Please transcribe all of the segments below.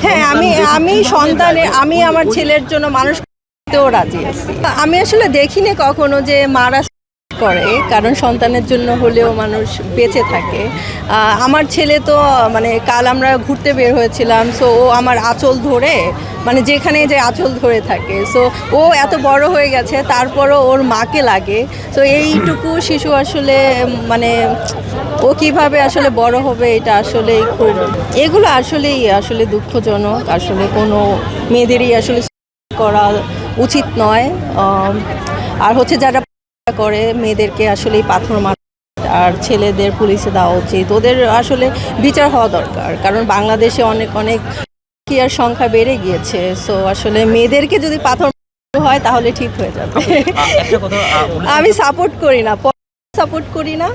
হ্যাঁ, আমি সন্তানের আমি আমার ছেলের জন্য মানুষ করতেও রাজি আছি। আমি আসলে দেখিনি কখনো যে মারা করে, কারণ সন্তানের জন্য হলেও মানুষ বেঁচে থাকে। আমার ছেলে তো মানে কাল আমরা ঘুরতে বের হয়েছিলাম, সো ও আমার আঁচল ধরে মানে যেখানে যে আঁচল ধরে থাকে, সো ও এত বড় হয়ে গেছে তারপরও ওর মাকে লাগে। তো এইটুকু শিশু আসলে মানে ও কিভাবে আসলে বড় হবে, এটা আসলে খুব এগুলো আসলে দুঃখজনক। আসলে কোনো মেয়েদেরই আসলে করা উচিত নয়। আর হচ্ছে যারা করে মেয়েদেরকে আসলে পাথর মার, আর ছেলেদের পুলিশে দেওয়া উচিত। ওদের আসলে বিচার হওয়া দরকার, কারণ বাংলাদেশে অনেক অনেক কিয়ার সংখ্যা বেড়ে গিয়েছে। সো আসলে মেয়েদেরকে যদি পাথর হয় তাহলে ঠিক হয়ে যাবে। আমি সাপোর্ট করি না, সাপোর্ট করি না,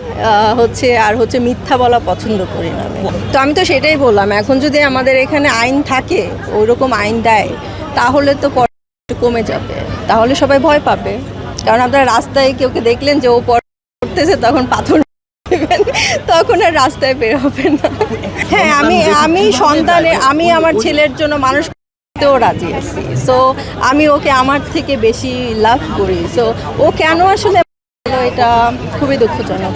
হচ্ছে মিথ্যা বলা পছন্দ করি না আমি। তো আমি তো সেটাই বললাম, এখন যদি আমাদের এখানে আইন থাকে, ওইরকম আইন দেয়, তাহলে তো একটু কমে যাবে, তাহলে সবাই ভয় পাবে। কারণ আপনারা রাস্তায় কেউকে দেখলেন যে ও পড়তেছে, তখন পাথর দেবেন, তখন আর রাস্তায় বের হবে না। হ্যাঁ, আমি আমি আমার ছেলের জন্য মানুষ করতেও রাজি আছি। সো আমি ওকে আমার থেকে বেশি লাভ করি। সো ও কেন আসলে এটা খুবই দুঃখজনক।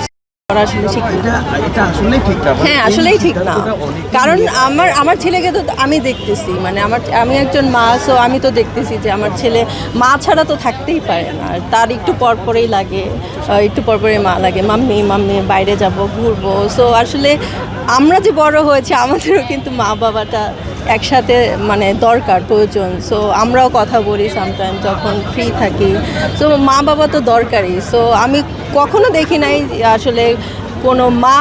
আসলে ঠিক না। হ্যাঁ, আসলেই ঠিক না, কারণ আমার ছেলেকে তো আমি দেখতেছি, মানে আমি একজন মা, সো আমি তো দেখতেছি যে আমার ছেলে মা ছাড়া তো থাকতেই পারে না। তার একটু পরপরেই লাগে, একটু পরপরে মা লাগে, মাম্মি মাম্মি বাইরে যাব, ঘুরবো। সো আসলে আমরা যে বড় হয়েছে, আমাদেরও কিন্তু মা বাবাটা একসাথে মানে দরকার, প্রয়োজন। সো আমরাও কথা বলি সামটাইম যখন ফ্রি থাকি। সো মা বাবা তো দরকারই। সো আমি কখনো দেখি নাই আসলে কোনো মা